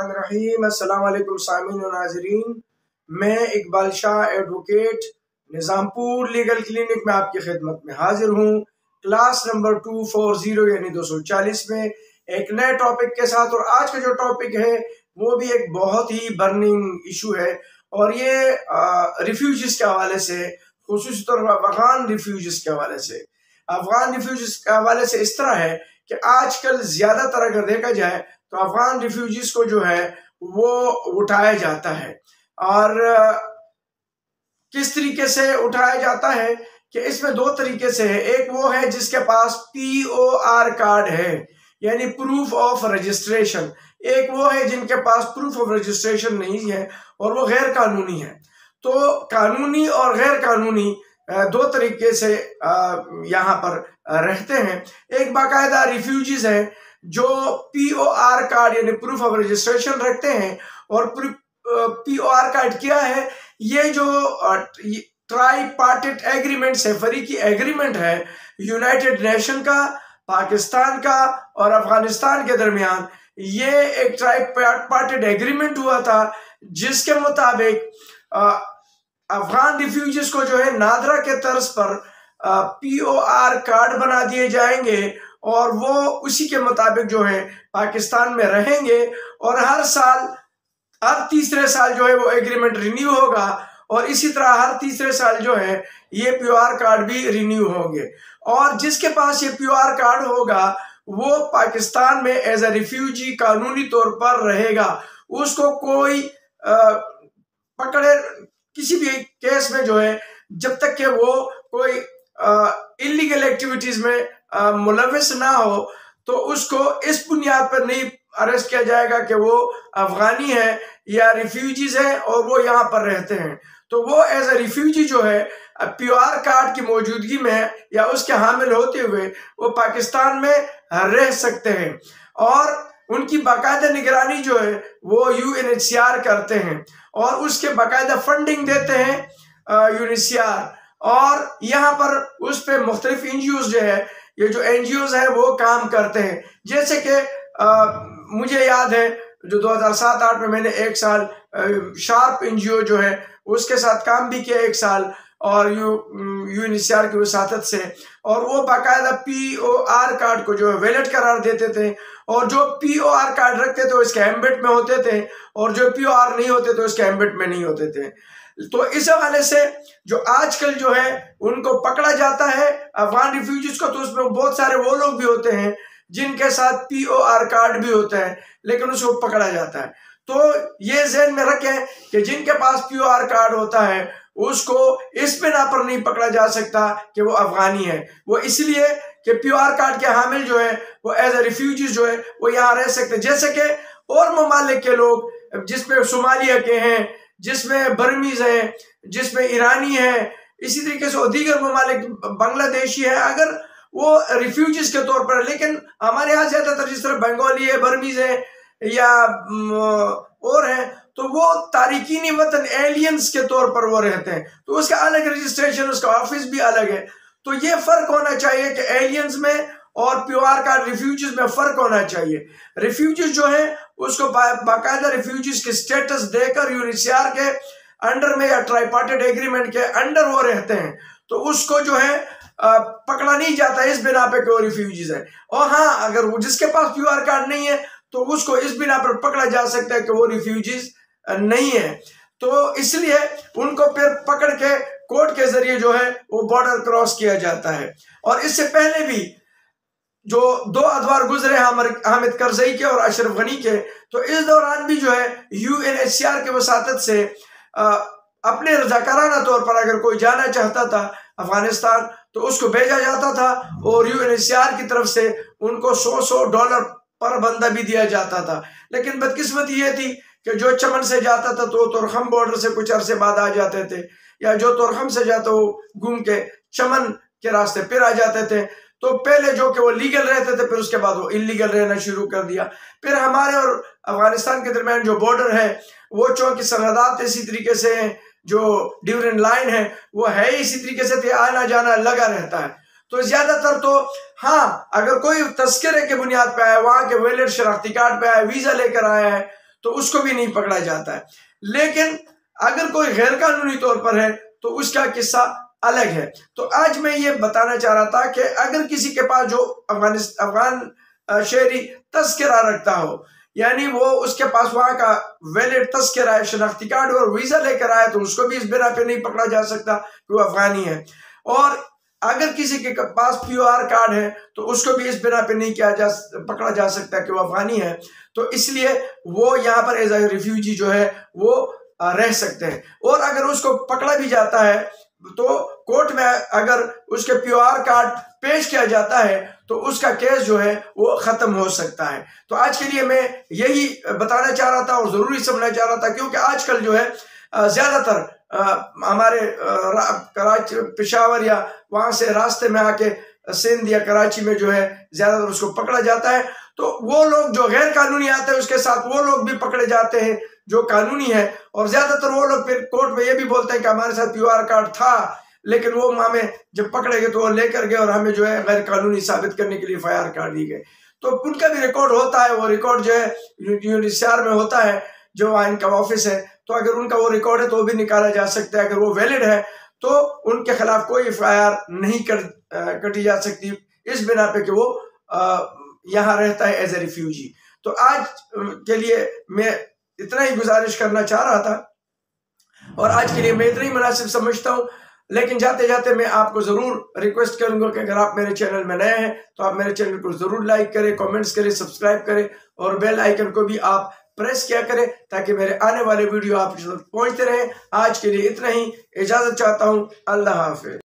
बिस्मिल्लाहिर्रहमानिर्रहीम। अस्सलाम वालेकुम सामीन और नाज़रीन। मैं Iqbal Shah advocate Nizampur legal clinic में आपकी खिदमत में हाजिर हूँ। क्लास नंबर 240 यानी 240 में एक नए टॉपिक के साथ। और आज का जो टॉपिक है वो भी एक बहुत ही बर्निंग इशू है और ये रिफ्यूजीज के हवाले से, खुसूसी तौर पर अफगान रिफ्यूजीज के हवाले से। अफगान रिफ्यूजीज के हवाले से इस तरह है कि आजकल ज्यादातर अगर देखा जाए तो अफगान रिफ्यूजीज को जो है वो उठाया जाता है। और किस तरीके से उठाया जाता है कि इसमें दो तरीके से है। एक वो है जिसके पास POR कार्ड है यानी प्रूफ ऑफ रजिस्ट्रेशन। एक वो है जिनके पास प्रूफ ऑफ रजिस्ट्रेशन नहीं है और वो गैर कानूनी है। तो कानूनी और गैर कानूनी दो तरीके से यहाँ पर रहते हैं। एक बाकायदा रिफ्यूजीज है जो POR कार्ड यानी प्रूफ ऑफ रजिस्ट्रेशन रखते हैं। और POR कार्ड क्या है? ये जो ट्राईपार्टिट एग्रीमेंट है, फरीकी एग्रीमेंट है यूनाइटेड नेशन का, पाकिस्तान का और अफगानिस्तान के दरमियान। ये एक ट्राईपार्टिट एग्रीमेंट हुआ था जिसके मुताबिक अफगान रिफ्यूजीज को जो है नादरा के तर्ज पर POR कार्ड बना दिए जाएंगे और वो उसी के मुताबिक जो है पाकिस्तान में रहेंगे। और हर साल, हर तीसरे साल जो है वो एग्रीमेंट रिन्यू होगा और इसी तरह हर तीसरे साल जो है ये POR कार्ड भी रिन्यू होंगे। और जिसके पास ये POR कार्ड होगा वो पाकिस्तान में एज ए रिफ्यूजी कानूनी तौर पर रहेगा। उसको कोई पकड़े किसी भी केस में जो है, जब तक कि वो कोई इलीगल एक्टिविटीज में मुलविस ना हो, तो उसको इस बुनियाद पर नहीं अरेस्ट किया जाएगा कि वो अफगानी है या रिफ्यूजीज है और वो यहाँ पर रहते हैं। तो वो एज ए रिफ्यूजी जो है POR कार्ड की मौजूदगी में या उसके हामिल होते हुए वो पाकिस्तान में रह सकते हैं। और उनकी बाकायदा निगरानी जो है वो UNHCR करते हैं और उसके बाकायदा फंडिंग देते हैं UNHCR। और यहाँ पर उस पर मुख्तलिफ NGOs जो है, ये जो NGOs है वो काम करते हैं। जैसे कि मुझे याद है जो 2007-8 में मैंने एक साल शार्प NGO जो है उसके साथ काम भी किया एक साल, और UNHCR की वसातत से। और वो बाकायदा POR कार्ड को जो है वैलिड करार देते थे और जो POR कार्ड रखते थे वो इसके एम्बेड में होते थे और जो POR नहीं होते तो इसके एम्बेड में नहीं होते थे। तो इस हवाले से जो आजकल जो है उनको पकड़ा जाता है अफगान रिफ्यूजीज को, तो उसमें बहुत सारे वो लोग भी होते हैं जिनके साथ POR कार्ड भी होता है लेकिन उसको पकड़ा जाता है। तो ये ज़हन में रखें कि जिनके पास POR कार्ड होता है उसको इस बिना पर नहीं पकड़ा जा सकता कि वो अफगानी है। वो इसलिए कि POR कार्ड के हामिल जो है वो एज ए रिफ्यूजीज जो है वो यहाँ रह सकते हैं। जैसे कि और ममालिक के लोग जिसमें सोमालिया के हैं, जिसमें बर्मीज हैं, जिसमें ईरानी है, इसी तरीके से दीगर ममालिक, बांग्लादेशी है, अगर वो रिफ्यूजीज के तौर पर। लेकिन हमारे यहाँ ज्यादातर जिस तरह बंगाली है, बर्मीज है या और है, तो वो तारिकीनी वतन एलियंस के तौर पर वो रहते हैं, तो उसका अलग रजिस्ट्रेशन, उसका ऑफिस भी अलग है। तो ये फर्क होना चाहिए कि एलियंस में और POR कार्ड रिफ्यूजीज में फर्क होना चाहिए। रिफ्यूजीज जो है उसको बाकायदा रिफ्यूजीज के स्टेटस देकर UNHCR के अंडर में या ट्राईपार्टिट एग्रीमेंट के अंडर वो रहते हैं, तो उसको जो है पकड़ा नहीं जाता इस बिना पे कि वो रिफ्यूजीज है। और हाँ, अगर वो जिसके पास POR कार्ड नहीं है तो उसको इस बिना पर पकड़ा जा सकता है कि वो रिफ्यूजीज नहीं है। तो इसलिए उनको फिर पकड़ के कोर्ट के जरिए जो है वो बॉर्डर क्रॉस किया जाता है। और इससे पहले भी जो 2 अदवार गुजरे हामिद करजई के और अशरफ गनी के, तो इस दौरान भी जो है UNHCR के वसातत से अपने रजाकाराना तौर पर अगर कोई जाना चाहता था अफगानिस्तान तो उसको भेजा जाता था और UNHCR की तरफ से उनको $100 पर बंदा भी दिया जाता था। लेकिन बदकिस्मती ये थी कि जो चमन से जाता था तो तोरखम बॉर्डर से कुछ अरसे बाद आ जाते थे, या जो तोरखम से जाता वो घूम के चमन के रास्ते फिर आ जाते थे। तो पहले जो कि वो लीगल रहते थे, फिर उसके बाद वो इलीगल रहना शुरू कर दिया। फिर हमारे और अफगानिस्तान के दरमियान जो बॉर्डर है वो चूंकि सरहदात इसी तरीके से हैं, जो ड्यूरेंट लाइन है वो है इसी तरीके से, आना जाना लगा रहता है। तो ज्यादातर तो हाँ, अगर कोई तस्करे के बुनियाद पे आया, वहां के वैलिड शनाख्ती कार्ड पे आया, वीजा लेकर आया है, तो उसको भी नहीं पकड़ा जाता है। लेकिन अगर कोई गैर कानूनी तौर पर है तो उसका किस्सा अलग है। तो आज मैं ये बताना चाह रहा था कि अगर किसी के पास जो अफगान शहरी तस्करा रखता हो, यानी वो उसके पास वहां का वैलिड तस्करा है, शनाख्ती कार्ड और वीजा लेकर आया, तो उसको भी इस बिना पे नहीं पकड़ा जा सकता कि वो अफगानी है। और अगर किसी के पास PR कार्ड है तो उसको भी इस बिना पे नहीं पकड़ा जा सकता कि वो अफगानी है। तो इसलिए वो यहाँ पर एज ए रिफ्यूजी जो है वो रह सकते हैं। और अगर उसको पकड़ा भी जाता है तो कोर्ट में अगर उसके PR कार्ड पेश किया जाता है तो उसका केस जो है वो खत्म हो सकता है। तो आज के लिए मैं यही बताना चाह रहा था और जरूरी समझना चाह रहा था, क्योंकि आजकल जो है ज्यादातर हमारे कराची, पेशावर या वहां से रास्ते में आके सिंध या कराची में जो है ज्यादातर उसको पकड़ा जाता है। तो वो लोग जो गैर कानूनी आते हैं उसके साथ वो लोग भी पकड़े जाते हैं जो कानूनी है, और ज्यादातर वो लोग फिर कोर्ट में ये भी बोलते हैं कि हमारे साथ PR कार्ड था, लेकिन वो हमें जब पकड़े गए तो वो लेकर गए और हमें जो है गैर कानूनी साबित करने के लिए FIR कार्ड दी गए। तो उनका भी रिकॉर्ड होता है, वो रिकॉर्ड जो है UNHCR में होता है, जो वहाँ इनका ऑफिस है। तो अगर उनका वो रिकॉर्ड है तो वो भी निकाला जा सकता है। अगर वो वैलिड है तो उनके खिलाफ कोई FIR नहीं कटी जा सकती इस बिना पे कि वो यहाँ रहता है एज ए रिफ्यूजी। तो आज के लिए मैं इतना ही गुजारिश करना चाह रहा था और आज के लिए मैं इतना ही मुनासिब समझता हूँ। लेकिन जाते जाते मैं आपको जरूर रिक्वेस्ट करूंगा कि अगर आप मेरे चैनल में नए हैं तो आप मेरे चैनल को जरूर लाइक करें, कमेंट्स करें, सब्सक्राइब करें और बेल आइकन को भी आप प्रेस किया करें ताकि मेरे आने वाले वीडियो आप तक पहुंचते रहें। आज के लिए इतना ही, इजाजत चाहता हूं। अल्लाह हाफिज।